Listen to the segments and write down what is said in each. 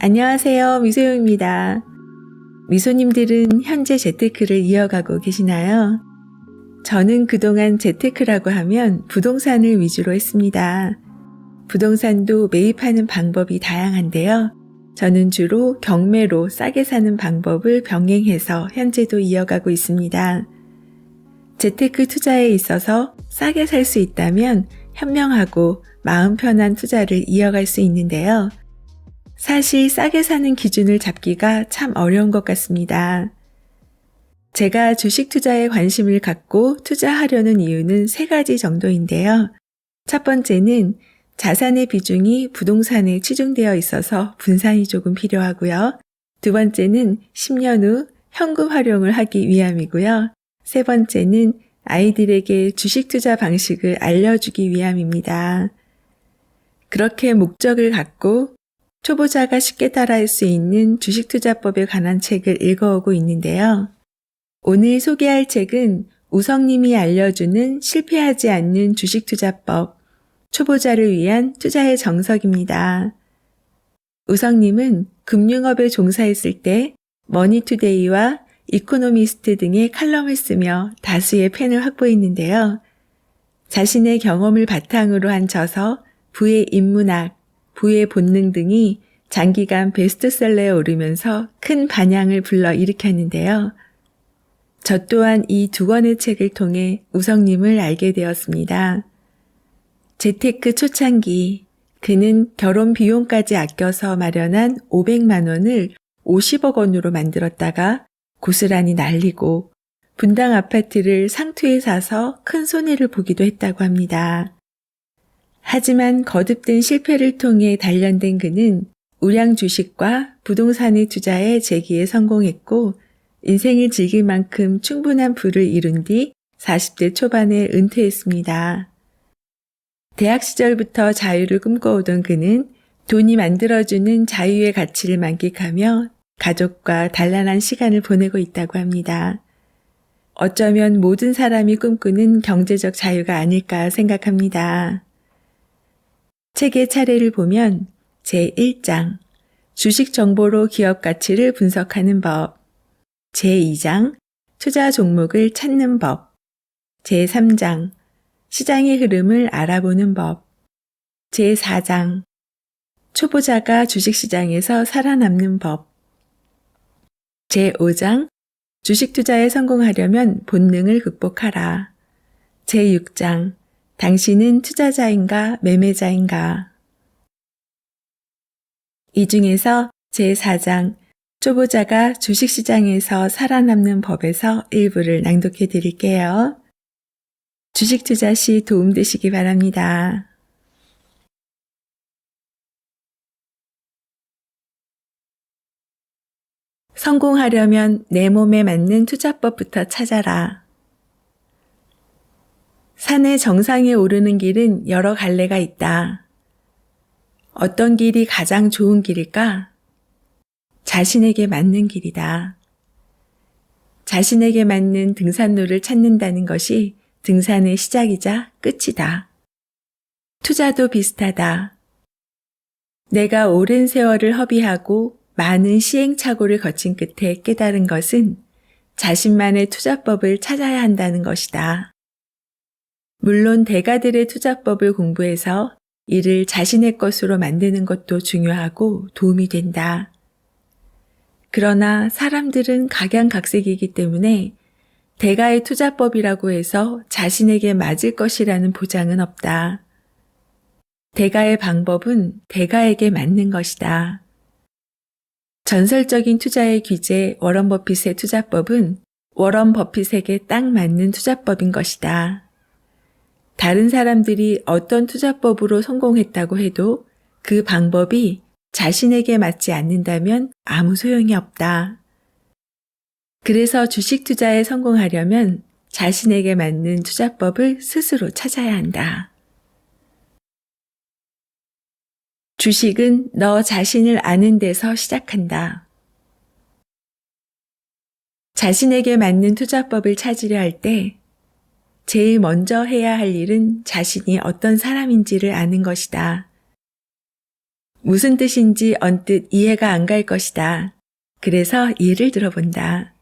안녕하세요. 미소영입니다. 미소님들은 현재 재테크를 이어가고 계시나요? 저는 그동안 재테크라고 하면 부동산을 위주로 했습니다. 부동산도 매입하는 방법이 다양한데요. 저는 주로 경매로 싸게 사는 방법을 병행해서 현재도 이어가고 있습니다. 재테크 투자에 있어서 싸게 살 수 있다면 현명하고 마음 편한 투자를 이어갈 수 있는데요. 사실 싸게 사는 기준을 잡기가 참 어려운 것 같습니다. 제가 주식 투자에 관심을 갖고 투자하려는 이유는 3가지 정도인데요. 첫 번째는 자산의 비중이 부동산에 치중되어 있어서 분산이 조금 필요하고요. 두 번째는 10년 후 현금 활용을 하기 위함이고요. 세 번째는 아이들에게 주식 투자 방식을 알려주기 위함입니다. 그렇게 목적을 갖고 초보자가 쉽게 따라할 수 있는 주식투자법에 관한 책을 읽어오고 있는데요. 오늘 소개할 책은 우성님이 알려주는 실패하지 않는 주식투자법, 초보자를 위한 투자의 정석입니다. 우성님은 금융업에 종사했을 때 머니투데이와 이코노미스트 등의 칼럼을 쓰며 다수의 팬을 확보했는데요. 자신의 경험을 바탕으로 한 저서 부의 인문학, 부의 본능 등이 장기간 베스트셀러에 오르면서 큰 반향을 불러일으켰는데요. 저 또한 이 2권의 책을 통해 우성님을 알게 되었습니다. 재테크 초창기, 그는 결혼 비용까지 아껴서 마련한 500만 원을 50억 원으로 만들었다가 고스란히 날리고 분당 아파트를 상투에 사서 큰 손해를 보기도 했다고 합니다. 하지만 거듭된 실패를 통해 단련된 그는 우량 주식과 부동산의 투자에 재기에 성공했고 인생을 즐길 만큼 충분한 부를 이룬 뒤 40대 초반에 은퇴했습니다. 대학 시절부터 자유를 꿈꿔오던 그는 돈이 만들어주는 자유의 가치를 만끽하며 가족과 단란한 시간을 보내고 있다고 합니다. 어쩌면 모든 사람이 꿈꾸는 경제적 자유가 아닐까 생각합니다. 책의 차례를 보면 제1장 주식 정보로 기업 가치를 분석하는 법, 제2장 투자 종목을 찾는 법, 제3장 시장의 흐름을 알아보는 법, 제4장 초보자가 주식시장에서 살아남는 법, 제5장 주식 투자에 성공하려면 본능을 극복하라, 제6장 당신은 투자자인가 매매자인가? 이 중에서 제4장 초보자가 주식시장에서 살아남는 법에서 일부를 낭독해 드릴게요. 주식 투자 시 도움되시기 바랍니다. 성공하려면 내 몸에 맞는 투자법부터 찾아라. 산의 정상에 오르는 길은 여러 갈래가 있다. 어떤 길이 가장 좋은 길일까? 자신에게 맞는 길이다. 자신에게 맞는 등산로를 찾는다는 것이 등산의 시작이자 끝이다. 투자도 비슷하다. 내가 오랜 세월을 허비하고 많은 시행착오를 거친 끝에 깨달은 것은 자신만의 투자법을 찾아야 한다는 것이다. 물론 대가들의 투자법을 공부해서 이를 자신의 것으로 만드는 것도 중요하고 도움이 된다. 그러나 사람들은 각양각색이기 때문에 대가의 투자법이라고 해서 자신에게 맞을 것이라는 보장은 없다. 대가의 방법은 대가에게 맞는 것이다. 전설적인 투자의 귀재 워런 버핏의 투자법은 워런 버핏에게 딱 맞는 투자법인 것이다. 다른 사람들이 어떤 투자법으로 성공했다고 해도 그 방법이 자신에게 맞지 않는다면 아무 소용이 없다. 그래서 주식 투자에 성공하려면 자신에게 맞는 투자법을 스스로 찾아야 한다. 주식은 너 자신을 아는 데서 시작한다. 자신에게 맞는 투자법을 찾으려 할 때 제일 먼저 해야 할 일은 자신이 어떤 사람인지를 아는 것이다. 무슨 뜻인지 언뜻 이해가 안 갈 것이다. 그래서 예를 들어본다.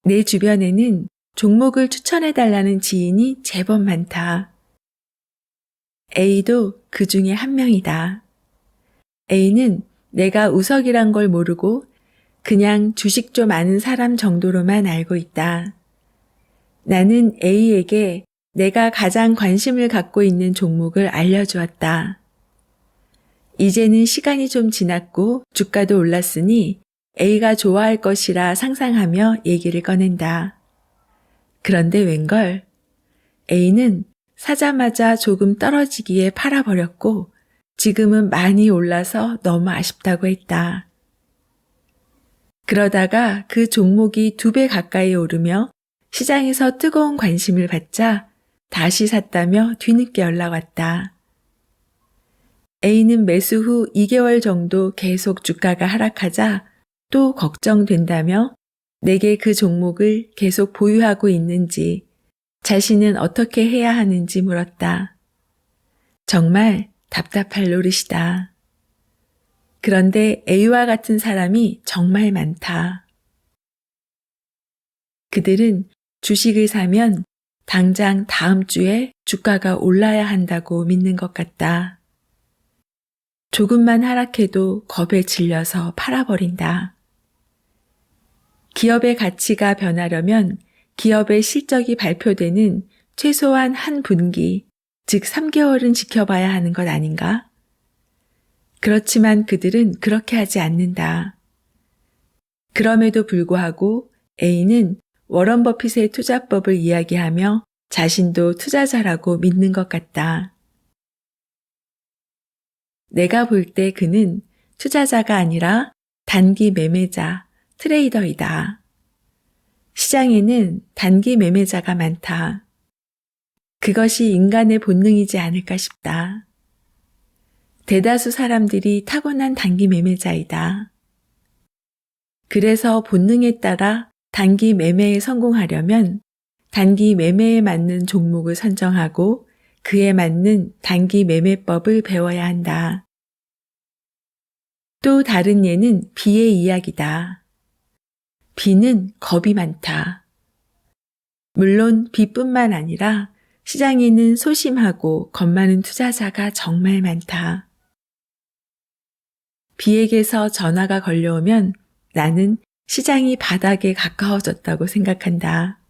내 주변에는 종목을 추천해달라는 지인이 제법 많다. A도 그 중에 한 명이다. A는 내가 우석이란 걸 모르고 그냥 주식 좀 아는 사람 정도로만 알고 있다. 나는 A에게 내가 가장 관심을 갖고 있는 종목을 알려주었다. 이제는 시간이 좀 지났고 주가도 올랐으니 A가 좋아할 것이라 상상하며 얘기를 꺼낸다. 그런데 웬걸? A는 사자마자 조금 떨어지기에 팔아버렸고 지금은 많이 올라서 너무 아쉽다고 했다. 그러다가 그 종목이 2배 가까이 오르며 시장에서 뜨거운 관심을 받자 다시 샀다며 뒤늦게 연락 왔다. A는 매수 후 2개월 정도 계속 주가가 하락하자 또 걱정된다며 내게 그 종목을 계속 보유하고 있는지 자신은 어떻게 해야 하는지 물었다. 정말 답답할 노릇이다. 그런데 A와 같은 사람이 정말 많다. 그들은 주식을 사면 당장 다음 주에 주가가 올라야 한다고 믿는 것 같다. 조금만 하락해도 겁에 질려서 팔아버린다. 기업의 가치가 변하려면 기업의 실적이 발표되는 최소한 한 분기, 즉 3개월은 지켜봐야 하는 것 아닌가? 그렇지만 그들은 그렇게 하지 않는다. 그럼에도 불구하고 A는 워런 버핏의 투자법을 이야기하며 자신도 투자자라고 믿는 것 같다. 내가 볼 때 그는 투자자가 아니라 단기 매매자, 트레이더이다. 시장에는 단기 매매자가 많다. 그것이 인간의 본능이지 않을까 싶다. 대다수 사람들이 타고난 단기 매매자이다. 그래서 본능에 따라 단기 매매에 성공하려면 단기 매매에 맞는 종목을 선정하고 그에 맞는 단기 매매법을 배워야 한다. 또 다른 예는 B의 이야기다. B는 겁이 많다. 물론 B뿐만 아니라 시장에는 소심하고 겁 많은 투자자가 정말 많다. B에게서 전화가 걸려오면 나는 시장이 바닥에 가까워졌다고 생각한다.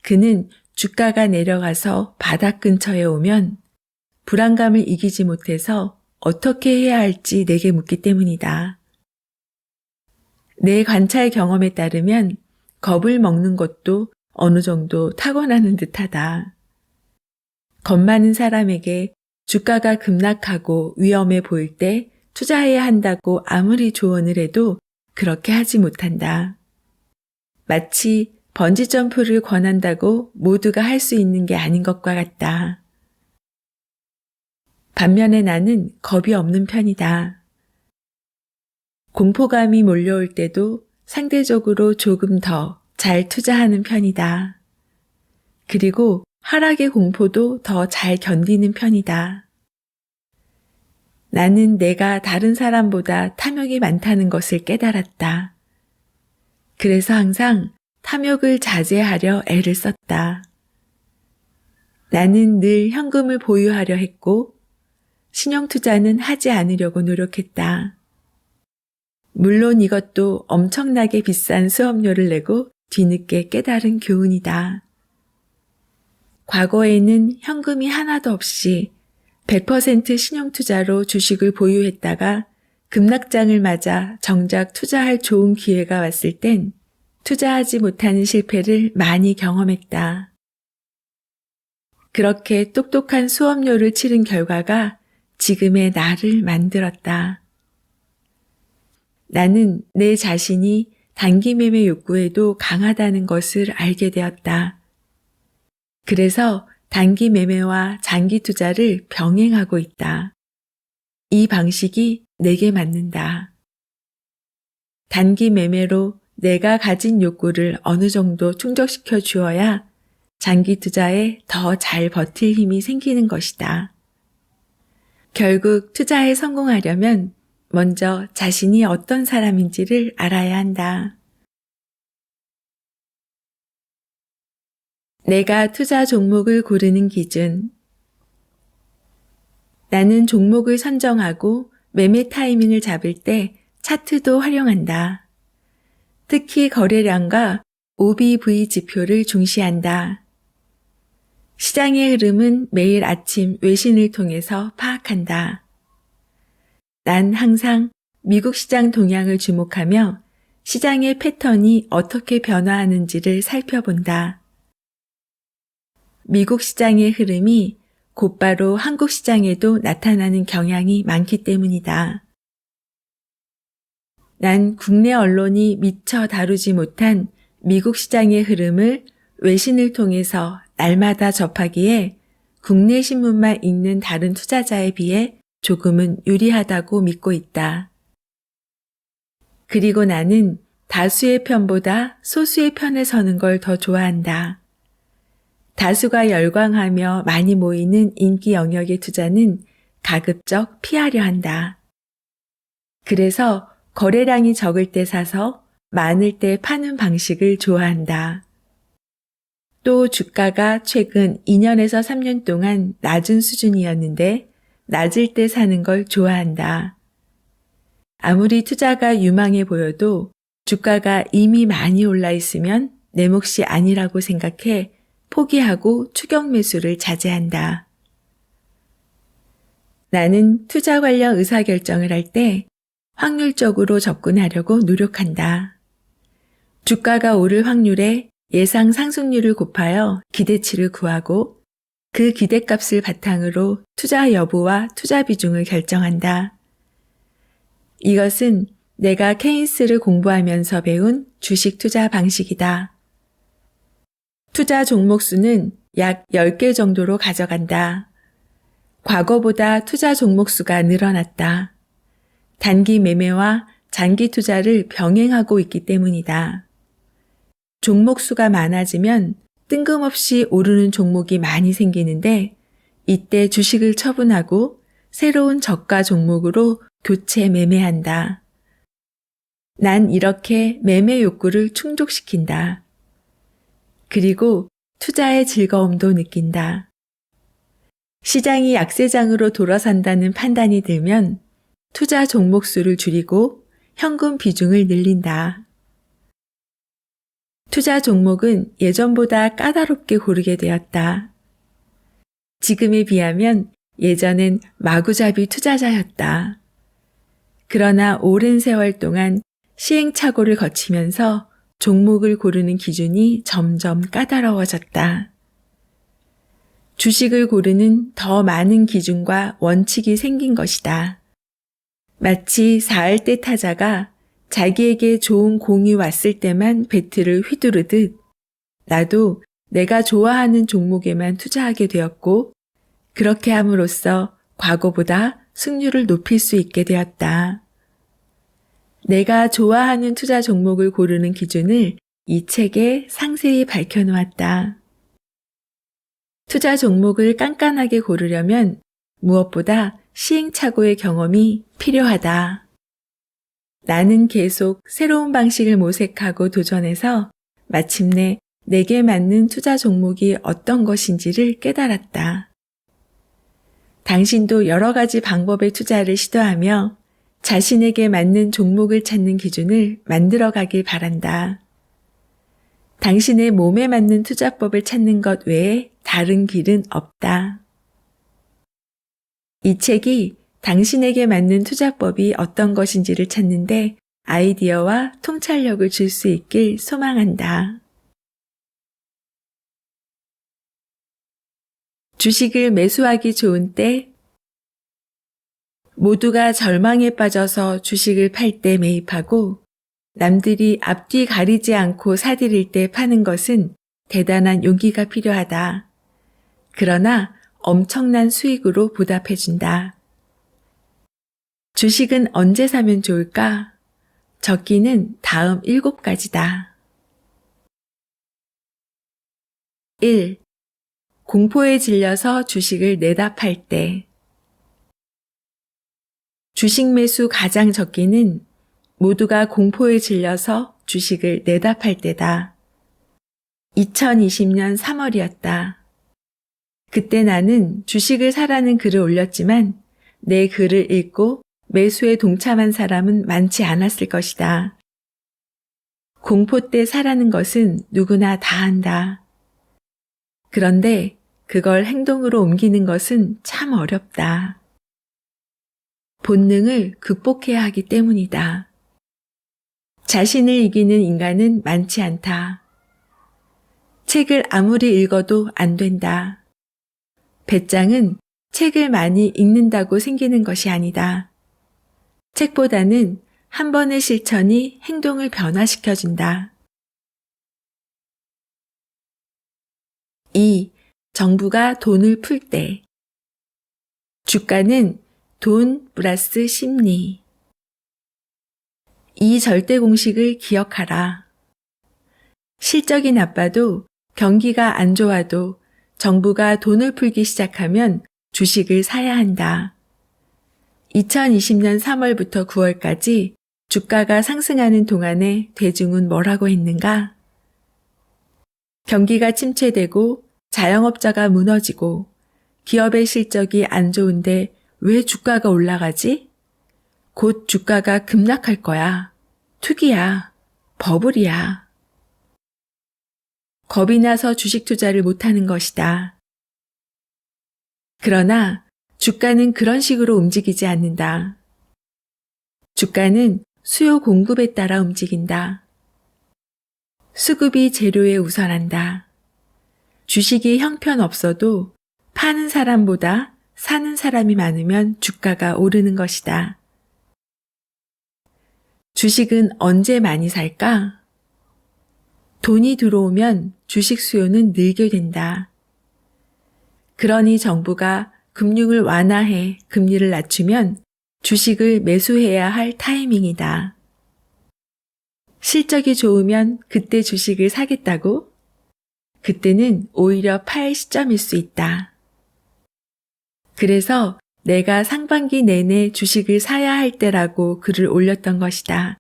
그는 주가가 내려가서 바닥 근처에 오면 불안감을 이기지 못해서 어떻게 해야 할지 내게 묻기 때문이다. 내 관찰 경험에 따르면 겁을 먹는 것도 어느 정도 타고나는 듯하다. 겁 많은 사람에게 주가가 급락하고 위험해 보일 때 투자해야 한다고 아무리 조언을 해도 그렇게 하지 못한다. 마치 번지점프를 권한다고 모두가 할 수 있는 게 아닌 것과 같다. 반면에 나는 겁이 없는 편이다. 공포감이 몰려올 때도 상대적으로 조금 더 잘 투자하는 편이다. 그리고 하락의 공포도 더 잘 견디는 편이다. 나는 내가 다른 사람보다 탐욕이 많다는 것을 깨달았다. 그래서 항상 탐욕을 자제하려 애를 썼다. 나는 늘 현금을 보유하려 했고 신용투자는 하지 않으려고 노력했다. 물론 이것도 엄청나게 비싼 수업료를 내고 뒤늦게 깨달은 교훈이다. 과거에는 현금이 하나도 없이 100% 신용투자로 주식을 보유했다가 급락장을 맞아 정작 투자할 좋은 기회가 왔을 땐 투자하지 못하는 실패를 많이 경험했다. 그렇게 똑똑한 수업료를 치른 결과가 지금의 나를 만들었다. 나는 내 자신이 단기 매매 욕구에도 강하다는 것을 알게 되었다. 그래서 단기 매매와 장기 투자를 병행하고 있다. 이 방식이 내게 맞는다. 단기 매매로 내가 가진 욕구를 어느 정도 충족시켜 주어야 장기 투자에 더 잘 버틸 힘이 생기는 것이다. 결국 투자에 성공하려면 먼저 자신이 어떤 사람인지를 알아야 한다. 내가 투자 종목을 고르는 기준. 나는 종목을 선정하고 매매 타이밍을 잡을 때 차트도 활용한다. 특히 거래량과 OBV 지표를 중시한다. 시장의 흐름은 매일 아침 외신을 통해서 파악한다. 난 항상 미국 시장 동향을 주목하며 시장의 패턴이 어떻게 변화하는지를 살펴본다. 미국 시장의 흐름이 곧바로 한국 시장에도 나타나는 경향이 많기 때문이다. 난 국내 언론이 미처 다루지 못한 미국 시장의 흐름을 외신을 통해서 날마다 접하기에 국내 신문만 읽는 다른 투자자에 비해 조금은 유리하다고 믿고 있다. 그리고 나는 다수의 편보다 소수의 편에 서는 걸 더 좋아한다. 다수가 열광하며 많이 모이는 인기 영역의 투자는 가급적 피하려 한다. 그래서 거래량이 적을 때 사서 많을 때 파는 방식을 좋아한다. 또 주가가 최근 2년에서 3년 동안 낮은 수준이었는데 낮을 때 사는 걸 좋아한다. 아무리 투자가 유망해 보여도 주가가 이미 많이 올라 있으면 내 몫이 아니라고 생각해 포기하고 추격 매수를 자제한다. 나는 투자 관련 의사결정을 할 때 확률적으로 접근하려고 노력한다. 주가가 오를 확률에 예상 상승률을 곱하여 기대치를 구하고 그 기대값을 바탕으로 투자 여부와 투자 비중을 결정한다. 이것은 내가 케인스를 공부하면서 배운 주식 투자 방식이다. 투자 종목 수는 약 10개 정도로 가져간다. 과거보다 투자 종목 수가 늘어났다. 단기 매매와 장기 투자를 병행하고 있기 때문이다. 종목 수가 많아지면 뜬금없이 오르는 종목이 많이 생기는데 이때 주식을 처분하고 새로운 저가 종목으로 교체 매매한다. 난 이렇게 매매 욕구를 충족시킨다. 그리고 투자의 즐거움도 느낀다. 시장이 약세장으로 돌아선다는 판단이 들면 투자 종목 수를 줄이고 현금 비중을 늘린다. 투자 종목은 예전보다 까다롭게 고르게 되었다. 지금에 비하면 예전엔 마구잡이 투자자였다. 그러나 오랜 세월 동안 시행착오를 거치면서 종목을 고르는 기준이 점점 까다로워졌다. 주식을 고르는 더 많은 기준과 원칙이 생긴 것이다. 마치 4할대 타자가 자기에게 좋은 공이 왔을 때만 배트를 휘두르듯 나도 내가 좋아하는 종목에만 투자하게 되었고 그렇게 함으로써 과거보다 승률을 높일 수 있게 되었다. 내가 좋아하는 투자 종목을 고르는 기준을 이 책에 상세히 밝혀놓았다. 투자 종목을 깐깐하게 고르려면 무엇보다 시행착오의 경험이 필요하다. 나는 계속 새로운 방식을 모색하고 도전해서 마침내 내게 맞는 투자 종목이 어떤 것인지를 깨달았다. 당신도 여러 가지 방법의 투자를 시도하며 자신에게 맞는 종목을 찾는 기준을 만들어가길 바란다. 당신의 몸에 맞는 투자법을 찾는 것 외에 다른 길은 없다. 이 책이 당신에게 맞는 투자법이 어떤 것인지를 찾는데 아이디어와 통찰력을 줄 수 있길 소망한다. 주식을 매수하기 좋은 때 모두가 절망에 빠져서 주식을 팔 때 매입하고 남들이 앞뒤 가리지 않고 사들일 때 파는 것은 대단한 용기가 필요하다. 그러나 엄청난 수익으로 보답해준다. 주식은 언제 사면 좋을까? 적기는 다음 7가지다. 1. 공포에 질려서 주식을 내다 팔 때. 주식 매수 가장 적기는 모두가 공포에 질려서 주식을 내다 팔 때다. 2020년 3월이었다. 그때 나는 주식을 사라는 글을 올렸지만 내 글을 읽고 매수에 동참한 사람은 많지 않았을 것이다. 공포 때 사라는 것은 누구나 다 한다. 그런데 그걸 행동으로 옮기는 것은 참 어렵다. 본능을 극복해야 하기 때문이다. 자신을 이기는 인간은 많지 않다. 책을 아무리 읽어도 안 된다. 배짱은 책을 많이 읽는다고 생기는 것이 아니다. 책보다는 한 번의 실천이 행동을 변화시켜준다. 2. 정부가 돈을 풀 때. 주가는 돈 플러스 심리. 이 절대 공식을 기억하라. 실적이 나빠도 경기가 안 좋아도 정부가 돈을 풀기 시작하면 주식을 사야 한다. 2020년 3월부터 9월까지 주가가 상승하는 동안에 대중은 뭐라고 했는가? 경기가 침체되고 자영업자가 무너지고 기업의 실적이 안 좋은데 왜 주가가 올라가지? 곧 주가가 급락할 거야. 투기야. 버블이야. 겁이 나서 주식 투자를 못하는 것이다. 그러나 주가는 그런 식으로 움직이지 않는다. 주가는 수요 공급에 따라 움직인다. 수급이 재료에 우선한다. 주식이 형편없어도 파는 사람보다 사는 사람이 많으면 주가가 오르는 것이다. 주식은 언제 많이 살까? 돈이 들어오면 주식 수요는 늘게 된다. 그러니 정부가 금융을 완화해 금리를 낮추면 주식을 매수해야 할 타이밍이다. 실적이 좋으면 그때 주식을 사겠다고? 그때는 오히려 팔 시점일 수 있다. 그래서 내가 상반기 내내 주식을 사야 할 때라고 글을 올렸던 것이다.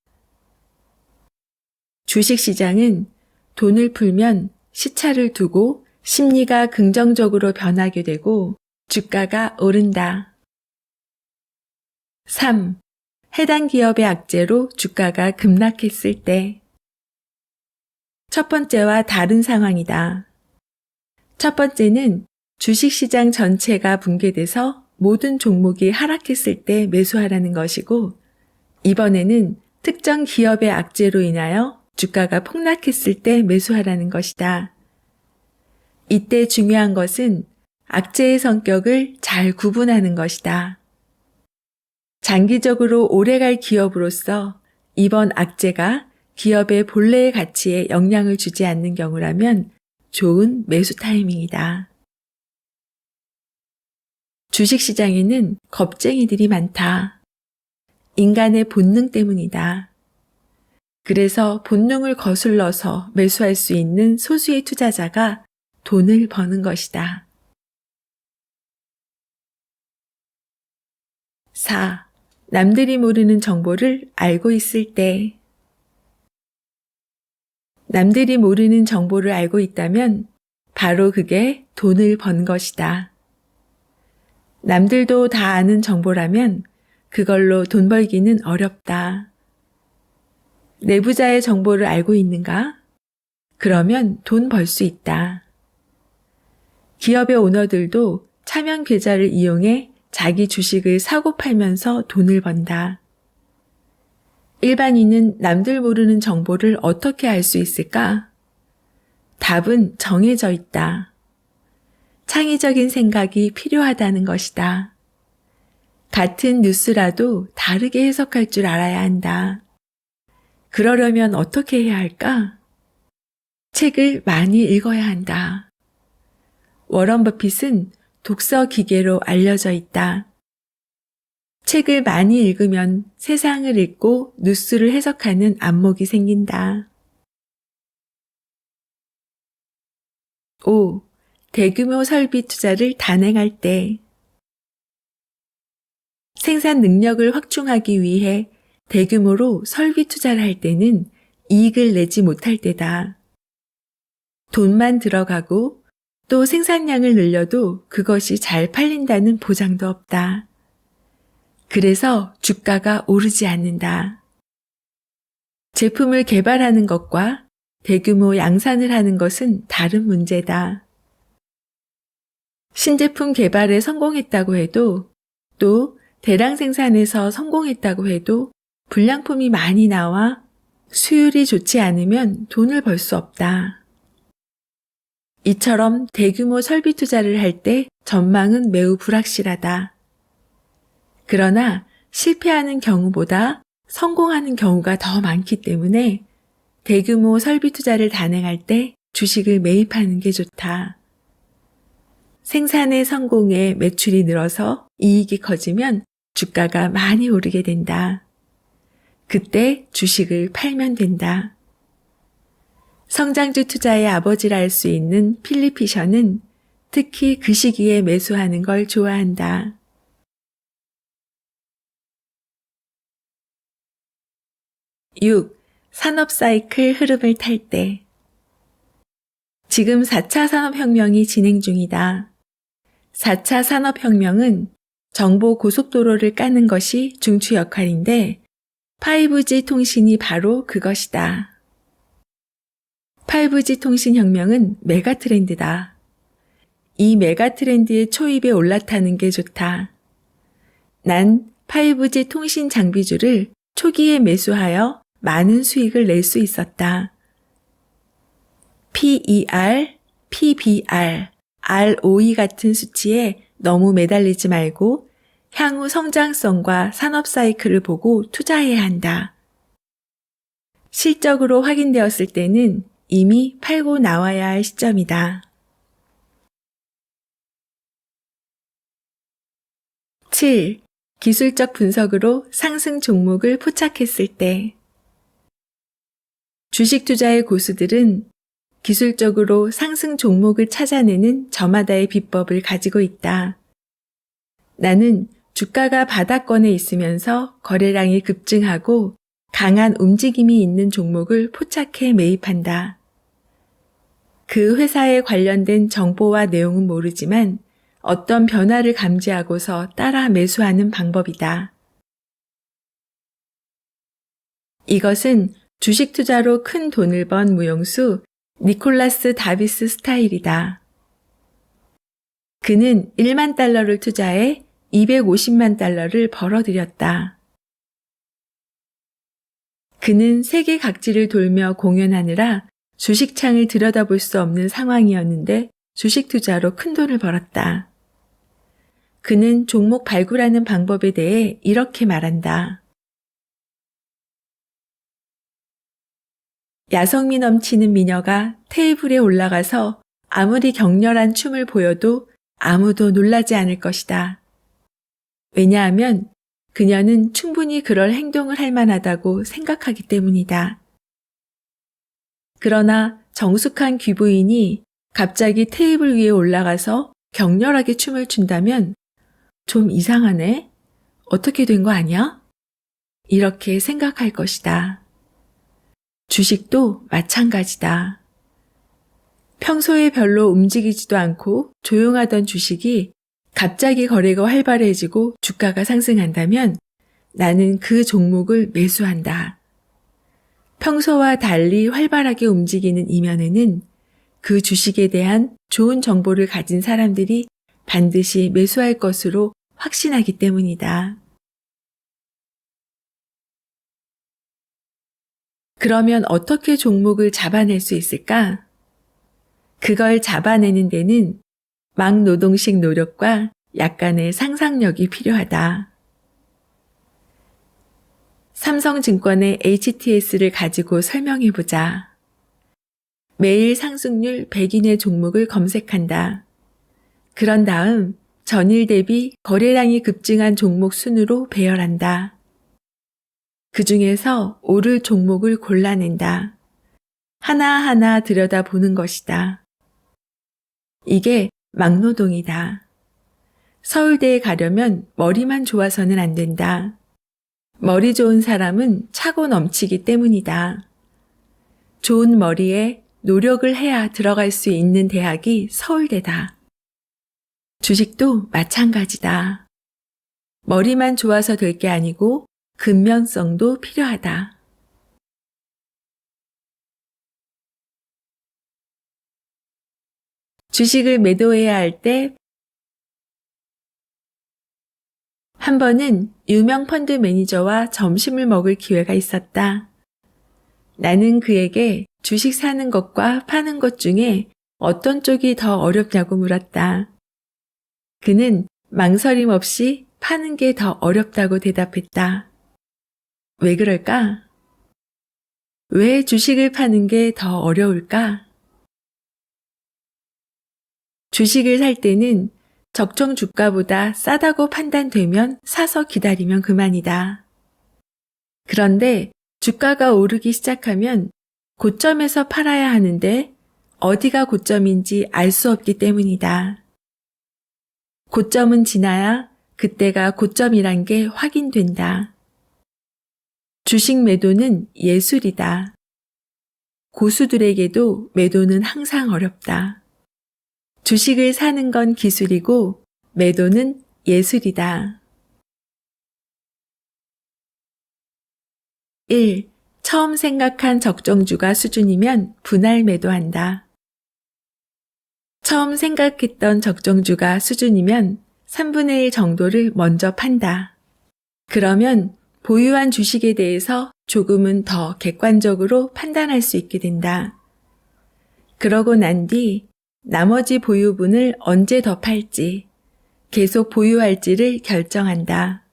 주식시장은 돈을 풀면 시차를 두고 심리가 긍정적으로 변하게 되고 주가가 오른다. 3. 해당 기업의 악재로 주가가 급락했을 때. 첫 번째와 다른 상황이다. 첫 번째는 주식시장 전체가 붕괴돼서 모든 종목이 하락했을 때 매수하라는 것이고, 이번에는 특정 기업의 악재로 인하여 주가가 폭락했을 때 매수하라는 것이다. 이때 중요한 것은 악재의 성격을 잘 구분하는 것이다. 장기적으로 오래갈 기업으로서 이번 악재가 기업의 본래의 가치에 영향을 주지 않는 경우라면 좋은 매수 타이밍이다. 주식시장에는 겁쟁이들이 많다. 인간의 본능 때문이다. 그래서 본능을 거슬러서 매수할 수 있는 소수의 투자자가 돈을 버는 것이다. 4. 남들이 모르는 정보를 알고 있을 때. 남들이 모르는 정보를 알고 있다면 바로 그게 돈을 번 것이다. 남들도 다 아는 정보라면 그걸로 돈 벌기는 어렵다. 내부자의 정보를 알고 있는가? 그러면 돈 벌 수 있다. 기업의 오너들도 차명 계좌를 이용해 자기 주식을 사고 팔면서 돈을 번다. 일반인은 남들 모르는 정보를 어떻게 알 수 있을까? 답은 정해져 있다. 창의적인 생각이 필요하다는 것이다. 같은 뉴스라도 다르게 해석할 줄 알아야 한다. 그러려면 어떻게 해야 할까? 책을 많이 읽어야 한다. 워런 버핏은 독서 기계로 알려져 있다. 책을 많이 읽으면 세상을 읽고 뉴스를 해석하는 안목이 생긴다. 5. 대규모 설비 투자를 단행할 때. 생산 능력을 확충하기 위해 대규모로 설비 투자를 할 때는 이익을 내지 못할 때다. 돈만 들어가고 또 생산량을 늘려도 그것이 잘 팔린다는 보장도 없다. 그래서 주가가 오르지 않는다. 제품을 개발하는 것과 대규모 양산을 하는 것은 다른 문제다. 신제품 개발에 성공했다고 해도 또 대량 생산에서 성공했다고 해도 불량품이 많이 나와 수율이 좋지 않으면 돈을 벌 수 없다. 이처럼 대규모 설비 투자를 할 때 전망은 매우 불확실하다. 그러나 실패하는 경우보다 성공하는 경우가 더 많기 때문에 대규모 설비 투자를 단행할 때 주식을 매입하는 게 좋다. 생산의 성공에 매출이 늘어서 이익이 커지면 주가가 많이 오르게 된다. 그때 주식을 팔면 된다. 성장주 투자의 아버지라 할 수 있는 필립 피셔는 특히 그 시기에 매수하는 걸 좋아한다. 6. 산업 사이클 흐름을 탈 때. 지금 4차 산업혁명이 진행 중이다. 4차 산업혁명은 정보 고속도로를 까는 것이 중추 역할인데 5G 통신이 바로 그것이다. 5G 통신 혁명은 메가 트렌드다. 이 메가 트렌드의 초입에 올라타는 게 좋다. 난 5G 통신 장비주를 초기에 매수하여 많은 수익을 낼 수 있었다. PER, PBR, ROE 같은 수치에 너무 매달리지 말고 향후 성장성과 산업 사이클을 보고 투자해야 한다. 실적으로 확인되었을 때는 이미 팔고 나와야 할 시점이다. 7. 기술적 분석으로 상승 종목을 포착했을 때. 주식 투자의 고수들은 기술적으로 상승 종목을 찾아내는 저마다의 비법을 가지고 있다. 나는 주가가 바닥권에 있으면서 거래량이 급증하고 강한 움직임이 있는 종목을 포착해 매입한다. 그 회사에 관련된 정보와 내용은 모르지만 어떤 변화를 감지하고서 따라 매수하는 방법이다. 이것은 주식 투자로 큰 돈을 번 무용수 니콜라스 다비스 스타일이다. 그는 1만 달러를 투자해 250만 달러를 벌어들였다. 그는 세계 각지를 돌며 공연하느라 주식창을 들여다볼 수 없는 상황이었는데 주식 투자로 큰 돈을 벌었다. 그는 종목 발굴하는 방법에 대해 이렇게 말한다. 야성미 넘치는 미녀가 테이블에 올라가서 아무리 격렬한 춤을 보여도 아무도 놀라지 않을 것이다. 왜냐하면 그녀는 충분히 그럴 행동을 할 만하다고 생각하기 때문이다. 그러나 정숙한 귀부인이 갑자기 테이블 위에 올라가서 격렬하게 춤을 춘다면 좀 이상하네? 어떻게 된 거 아니야? 이렇게 생각할 것이다. 주식도 마찬가지다. 평소에 별로 움직이지도 않고 조용하던 주식이 갑자기 거래가 활발해지고 주가가 상승한다면 나는 그 종목을 매수한다. 평소와 달리 활발하게 움직이는 이면에는 그 주식에 대한 좋은 정보를 가진 사람들이 반드시 매수할 것으로 확신하기 때문이다. 그러면 어떻게 종목을 잡아낼 수 있을까? 그걸 잡아내는 데는 막노동식 노력과 약간의 상상력이 필요하다. 삼성증권의 HTS를 가지고 설명해보자. 매일 상승률 100인의 종목을 검색한다. 그런 다음 전일 대비 거래량이 급증한 종목 순으로 배열한다. 그 중에서 오를 종목을 골라낸다. 하나하나 들여다보는 것이다. 이게 막노동이다. 서울대에 가려면 머리만 좋아서는 안 된다. 머리 좋은 사람은 차고 넘치기 때문이다. 좋은 머리에 노력을 해야 들어갈 수 있는 대학이 서울대다. 주식도 마찬가지다. 머리만 좋아서 될 게 아니고 근면성도 필요하다. 주식을 매도해야 할 때 한 번은 유명 펀드 매니저와 점심을 먹을 기회가 있었다. 나는 그에게 주식 사는 것과 파는 것 중에 어떤 쪽이 더 어렵냐고 물었다. 그는 망설임 없이 파는 게 더 어렵다고 대답했다. 왜 그럴까? 왜 주식을 파는 게 더 어려울까? 주식을 살 때는 적정 주가보다 싸다고 판단되면 사서 기다리면 그만이다. 그런데 주가가 오르기 시작하면 고점에서 팔아야 하는데 어디가 고점인지 알 수 없기 때문이다. 고점은 지나야 그때가 고점이란 게 확인된다. 주식 매도는 예술이다. 고수들에게도 매도는 항상 어렵다. 주식을 사는 건 기술이고 매도는 예술이다. 1. 처음 생각한 적정주가 수준이면 분할 매도한다. 처음 생각했던 적정주가 수준이면 3분의 1 정도를 먼저 판다. 그러면 보유한 주식에 대해서 조금은 더 객관적으로 판단할 수 있게 된다. 그러고 난 뒤 나머지 보유분을 언제 더 팔지, 계속 보유할지를 결정한다.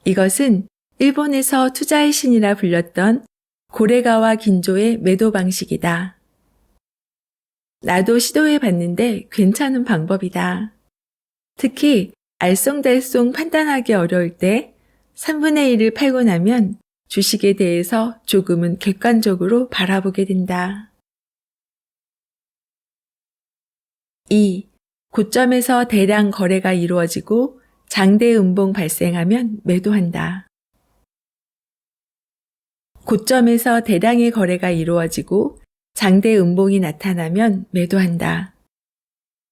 이것은 일본에서 투자의 신이라 불렸던 고레가와 긴조의 매도 방식이다. 나도 시도해 봤는데 괜찮은 방법이다. 특히 알쏭달쏭 판단하기 어려울 때 3분의 1을 팔고 나면 주식에 대해서 조금은 객관적으로 바라보게 된다. 2. 고점에서 대량 거래가 이루어지고 장대 음봉 발생하면 매도한다. 고점에서 대량의 거래가 이루어지고 장대 음봉이 나타나면 매도한다.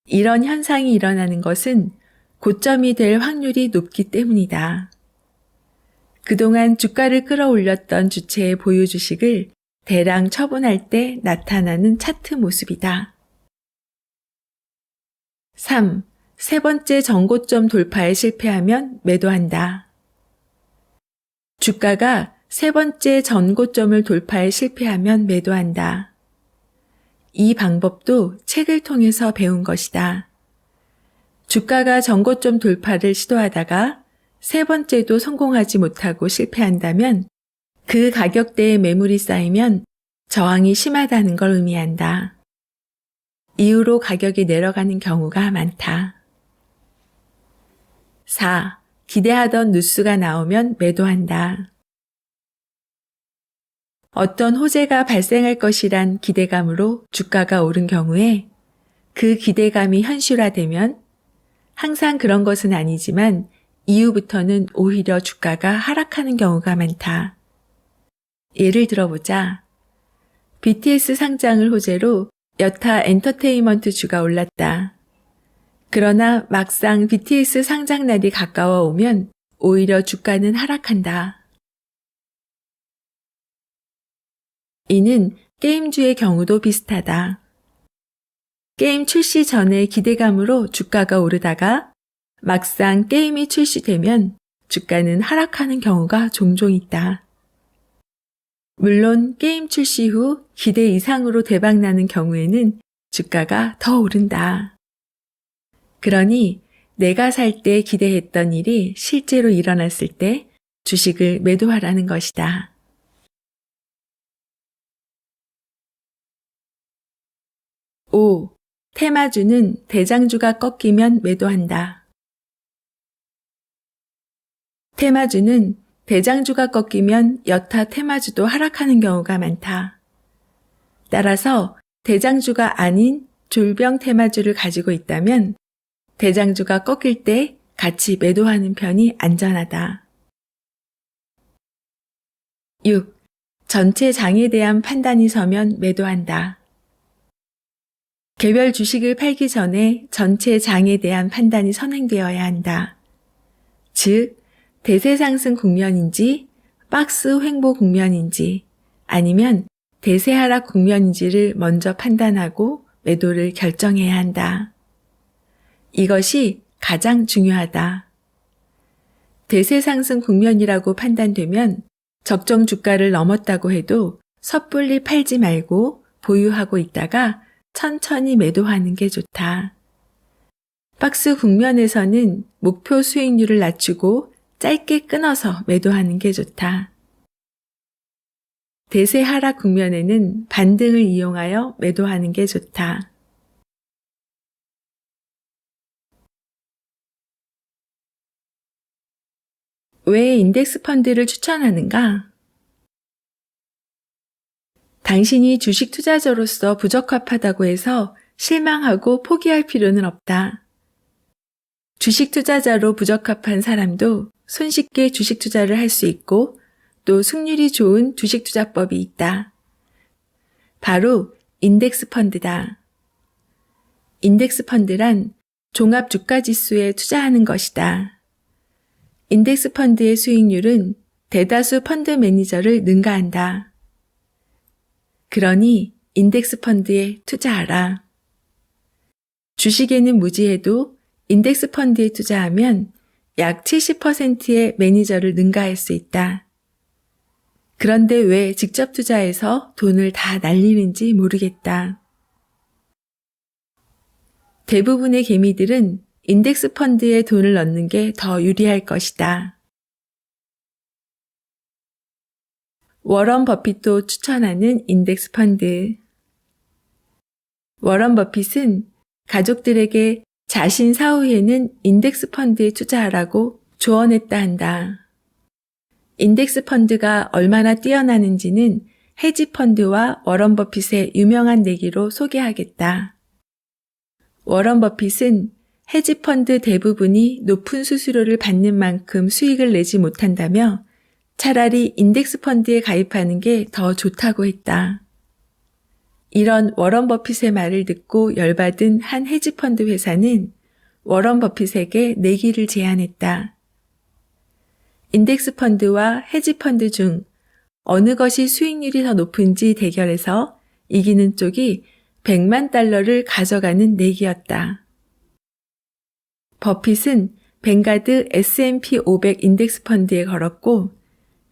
이런 현상이 일어나는 것은 고점이 될 확률이 높기 때문이다. 그동안 주가를 끌어올렸던 주체의 보유 주식을 대량 처분할 때 나타나는 차트 모습이다. 3. 세 번째 전고점 돌파에 실패하면 매도한다. 주가가 세 번째 전고점을 돌파에 실패하면 매도한다. 이 방법도 책을 통해서 배운 것이다. 주가가 전고점 돌파를 시도하다가 세 번째도 성공하지 못하고 실패한다면 그 가격대의 매물이 쌓이면 저항이 심하다는 걸 의미한다. 이후로 가격이 내려가는 경우가 많다. 4. 기대하던 뉴스가 나오면 매도한다. 어떤 호재가 발생할 것이란 기대감으로 주가가 오른 경우에 그 기대감이 현실화되면 항상 그런 것은 아니지만 이후부터는 오히려 주가가 하락하는 경우가 많다. 예를 들어보자. BTS 상장을 호재로 여타 엔터테인먼트 주가 올랐다. 그러나 막상 BTS 상장 날이 가까워 오면 오히려 주가는 하락한다. 이는 게임주의 경우도 비슷하다. 게임 출시 전의 기대감으로 주가가 오르다가 막상 게임이 출시되면 주가는 하락하는 경우가 종종 있다. 물론 게임 출시 후 기대 이상으로 대박나는 경우에는 주가가 더 오른다. 그러니 내가 살 때 기대했던 일이 실제로 일어났을 때 주식을 매도하라는 것이다. 5. 테마주는 대장주가 꺾이면 매도한다. 테마주는 대장주가 꺾이면 여타 테마주도 하락하는 경우가 많다. 따라서 대장주가 아닌 졸병 테마주를 가지고 있다면 대장주가 꺾일 때 같이 매도하는 편이 안전하다. 6. 전체 장에 대한 판단이 서면 매도한다. 개별 주식을 팔기 전에 전체 장에 대한 판단이 선행되어야 한다. 즉, 대세 상승 국면인지, 박스 횡보 국면인지, 아니면 대세 하락 국면인지를 먼저 판단하고 매도를 결정해야 한다. 이것이 가장 중요하다. 대세 상승 국면이라고 판단되면 적정 주가를 넘었다고 해도 섣불리 팔지 말고 보유하고 있다가 천천히 매도하는 게 좋다. 박스 국면에서는 목표 수익률을 낮추고 짧게 끊어서 매도하는 게 좋다. 대세 하락 국면에는 반등을 이용하여 매도하는 게 좋다. 왜 인덱스 펀드를 추천하는가? 당신이 주식 투자자로서 부적합하다고 해서 실망하고 포기할 필요는 없다. 주식 투자자로 부적합한 사람도 손쉽게 주식 투자를 할 수 있고 또 승률이 좋은 주식 투자법이 있다. 바로 인덱스 펀드다. 인덱스 펀드란 종합 주가 지수에 투자하는 것이다. 인덱스 펀드의 수익률은 대다수 펀드 매니저를 능가한다. 그러니 인덱스 펀드에 투자하라. 주식에는 무지해도 인덱스 펀드에 투자하면 약 70%의 매니저를 능가할 수 있다. 그런데 왜 직접 투자해서 돈을 다 날리는지 모르겠다. 대부분의 개미들은 인덱스 펀드에 돈을 넣는 게 더 유리할 것이다. 워런 버핏도 추천하는 인덱스 펀드. 워런 버핏은 가족들에게 자신 사후에는 인덱스 펀드에 투자하라고 조언했다 한다. 인덱스 펀드가 얼마나 뛰어나는지는 헤지 펀드와 워런 버핏의 유명한 내기로 소개하겠다. 워런 버핏은 헤지 펀드 대부분이 높은 수수료를 받는 만큼 수익을 내지 못한다며 차라리 인덱스 펀드에 가입하는 게 더 좋다고 했다. 이런 워런 버핏의 말을 듣고 열받은 한 헤지 펀드 회사는 워런 버핏에게 내기를 제안했다. 인덱스 펀드와 헤지 펀드 중 어느 것이 수익률이 더 높은지 대결해서 이기는 쪽이 $1,000,000를 가져가는 내기였다. 버핏은 뱅가드 S&P 500 인덱스 펀드에 걸었고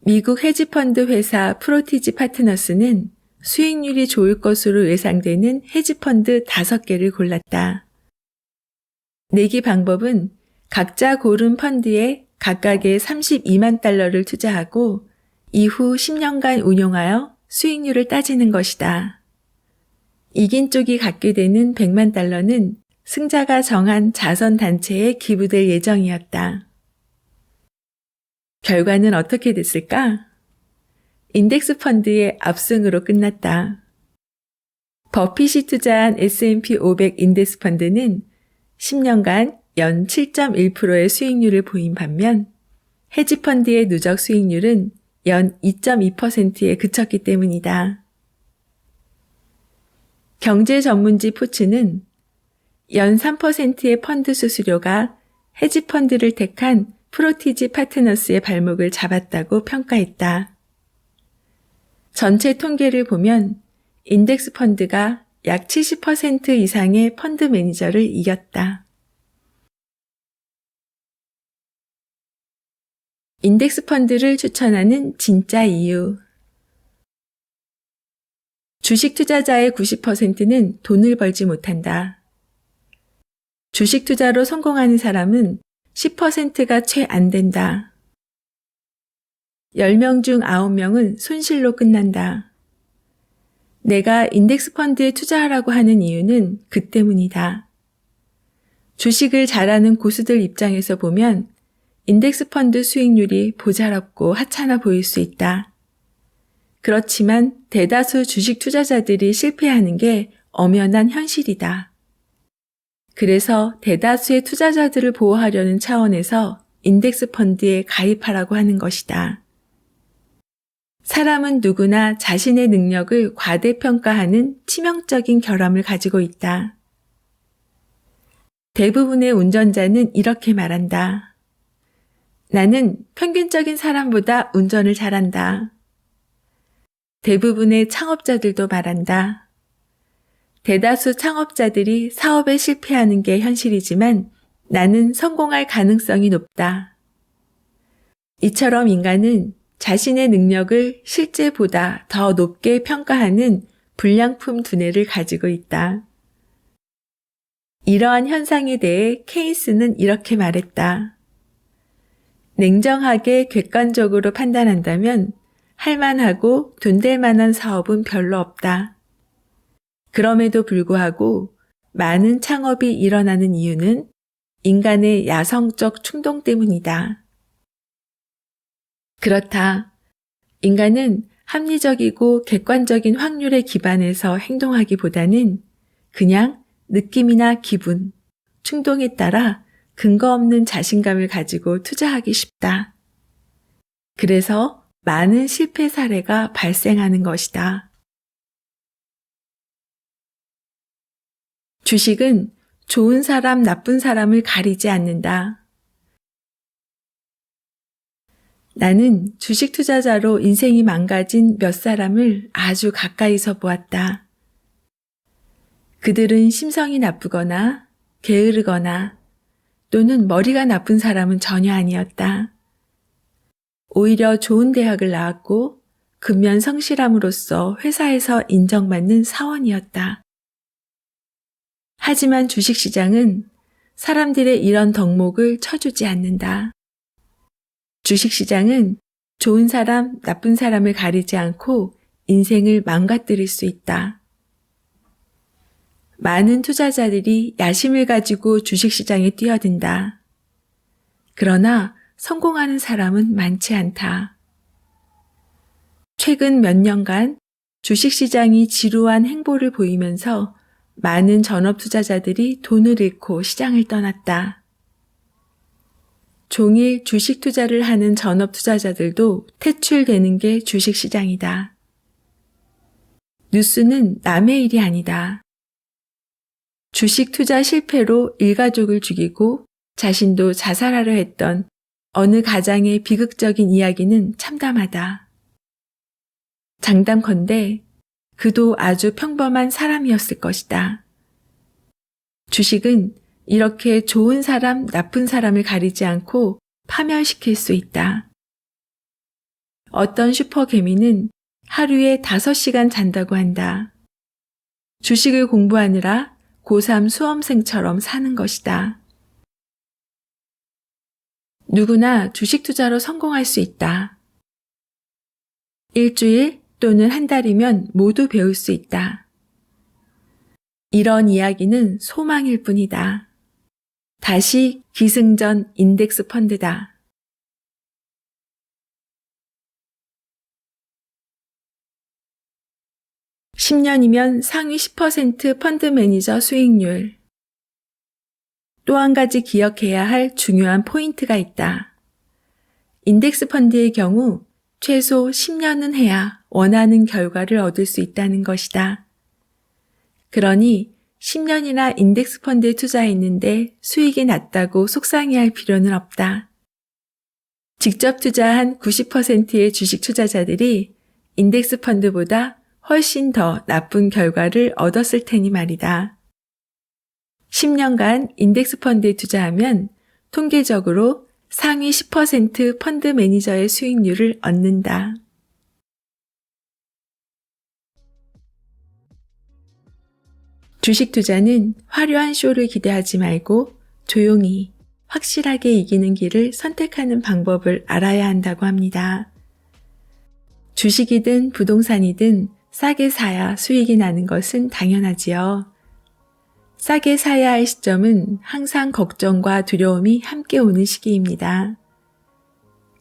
미국 헤지 펀드 회사 프로티지 파트너스는 수익률이 좋을 것으로 예상되는 헤지 펀드 5개를 골랐다. 내기 방법은 각자 고른 펀드에 각각의 $320,000,000를 투자하고 이후 10년간 운용하여 수익률을 따지는 것이다. 이긴 쪽이 갖게 되는 $1,000,000는 승자가 정한 자선단체에 기부될 예정이었다. 결과는 어떻게 됐을까? 인덱스 펀드의 압승으로 끝났다. 버핏이 투자한 S&P 500 인덱스 펀드는 10년간 연 7.1%의 수익률을 보인 반면 헤지 펀드의 누적 수익률은 연 2.2%에 그쳤기 때문이다. 경제 전문지 포츠는 연 3%의 펀드 수수료가 헤지 펀드를 택한 프로티지 파트너스의 발목을 잡았다고 평가했다. 전체 통계를 보면 인덱스 펀드가 약 70% 이상의 펀드 매니저를 이겼다. 인덱스 펀드를 추천하는 진짜 이유. 주식 투자자의 90%는 돈을 벌지 못한다. 주식 투자로 성공하는 사람은 10%가 채 안 된다. 10명 중 9명은 손실로 끝난다. 내가 인덱스 펀드에 투자하라고 하는 이유는 그 때문이다. 주식을 잘하는 고수들 입장에서 보면 인덱스 펀드 수익률이 보잘없고 하찮아 보일 수 있다. 그렇지만 대다수 주식 투자자들이 실패하는 게 엄연한 현실이다. 그래서 대다수의 투자자들을 보호하려는 차원에서 인덱스 펀드에 가입하라고 하는 것이다. 사람은 누구나 자신의 능력을 과대평가하는 치명적인 결함을 가지고 있다. 대부분의 운전자는 이렇게 말한다. 나는 평균적인 사람보다 운전을 잘한다. 대부분의 창업자들도 말한다. 대다수 창업자들이 사업에 실패하는 게 현실이지만 나는 성공할 가능성이 높다. 이처럼 인간은 자신의 능력을 실제보다 더 높게 평가하는 불량품 두뇌를 가지고 있다. 이러한 현상에 대해 케인스는 이렇게 말했다. 냉정하게 객관적으로 판단한다면 할만하고 돈 될 만한 사업은 별로 없다. 그럼에도 불구하고 많은 창업이 일어나는 이유는 인간의 야성적 충동 때문이다. 그렇다. 인간은 합리적이고 객관적인 확률에 기반해서 행동하기보다는 그냥 느낌이나 기분, 충동에 따라 근거 없는 자신감을 가지고 투자하기 쉽다. 그래서 많은 실패 사례가 발생하는 것이다. 주식은 좋은 사람, 나쁜 사람을 가리지 않는다. 나는 주식 투자자로 인생이 망가진 몇 사람을 아주 가까이서 보았다. 그들은 심성이 나쁘거나 게으르거나 또는 머리가 나쁜 사람은 전혀 아니었다. 오히려 좋은 대학을 나왔고 근면 성실함으로써 회사에서 인정받는 사원이었다. 하지만 주식시장은 사람들의 이런 덕목을 쳐주지 않는다. 주식시장은 좋은 사람, 나쁜 사람을 가리지 않고 인생을 망가뜨릴 수 있다. 많은 투자자들이 야심을 가지고 주식시장에 뛰어든다. 그러나 성공하는 사람은 많지 않다. 최근 몇 년간 주식시장이 지루한 행보를 보이면서 많은 전업 투자자들이 돈을 잃고 시장을 떠났다. 종일 주식 투자를 하는 전업 투자자들도 퇴출되는 게 주식시장이다. 뉴스는 남의 일이 아니다. 주식 투자 실패로 일가족을 죽이고 자신도 자살하려 했던 어느 가장의 비극적인 이야기는 참담하다. 장담컨대 그도 아주 평범한 사람이었을 것이다. 주식은 이렇게 좋은 사람, 나쁜 사람을 가리지 않고 파멸시킬 수 있다. 어떤 슈퍼개미는 하루에 5시간 잔다고 한다. 주식을 공부하느라 고3 수험생처럼 사는 것이다. 누구나 주식 투자로 성공할 수 있다. 일주일 또는 한 달이면 모두 배울 수 있다. 이런 이야기는 소망일 뿐이다. 다시 기승전 인덱스 펀드다. (10년이면) 상위 10% 펀드 매니저 수익률. 또 한 가지 기억해야 할 중요한 포인트가 있다. 인덱스 펀드의 경우 최소 10년은 해야 원하는 결과를 얻을 수 있다는 것이다. 그러니 10년이나 인덱스 펀드에 투자했는데 수익이 낮다고 속상해할 필요는 없다. 직접 투자한 90%의 주식 투자자들이 인덱스 펀드보다 훨씬 더 나쁜 결과를 얻었을 테니 말이다. 10년간 인덱스 펀드에 투자하면 통계적으로 상위 10% 펀드 매니저의 수익률을 얻는다. 주식 투자는 화려한 쇼를 기대하지 말고 조용히 확실하게 이기는 길을 선택하는 방법을 알아야 한다고 합니다. 주식이든 부동산이든 싸게 사야 수익이 나는 것은 당연하지요. 싸게 사야 할 시점은 항상 걱정과 두려움이 함께 오는 시기입니다.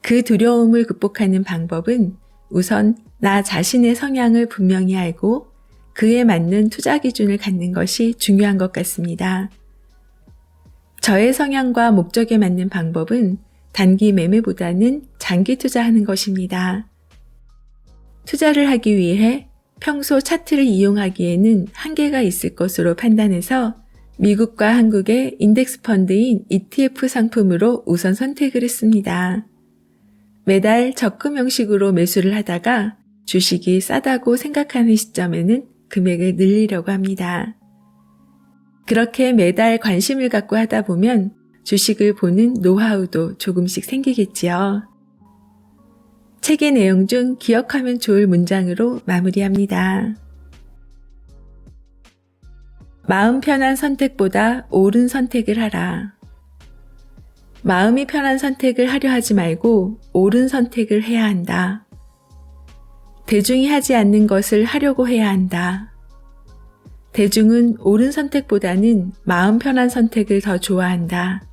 그 두려움을 극복하는 방법은 우선 나 자신의 성향을 분명히 알고 그에 맞는 투자 기준을 갖는 것이 중요한 것 같습니다. 저의 성향과 목적에 맞는 방법은 단기 매매보다는 장기 투자하는 것입니다. 투자를 하기 위해 평소 차트를 이용하기에는 한계가 있을 것으로 판단해서 미국과 한국의 인덱스 펀드인 ETF 상품으로 우선 선택을 했습니다. 매달 적금 형식으로 매수를 하다가 주식이 싸다고 생각하는 시점에는 금액을 늘리려고 합니다. 그렇게 매달 관심을 갖고 하다 보면 주식을 보는 노하우도 조금씩 생기겠지요. 책의 내용 중 기억하면 좋을 문장으로 마무리합니다. 마음 편한 선택보다 옳은 선택을 하라. 마음이 편한 선택을 하려 하지 말고 옳은 선택을 해야 한다. 대중이 하지 않는 것을 하려고 해야 한다. 대중은 옳은 선택보다는 마음 편한 선택을 더 좋아한다.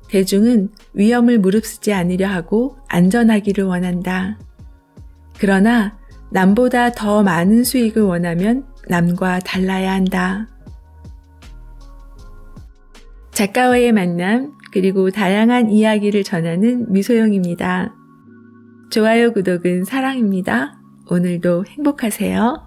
대중은 위험을 무릅쓰지 않으려 하고 안전하기를 원한다. 그러나 남보다 더 많은 수익을 원하면 남과 달라야 한다. 작가와의 만남, 그리고 다양한 이야기를 전하는 미소영입니다. 좋아요, 구독은 사랑입니다. 오늘도 행복하세요.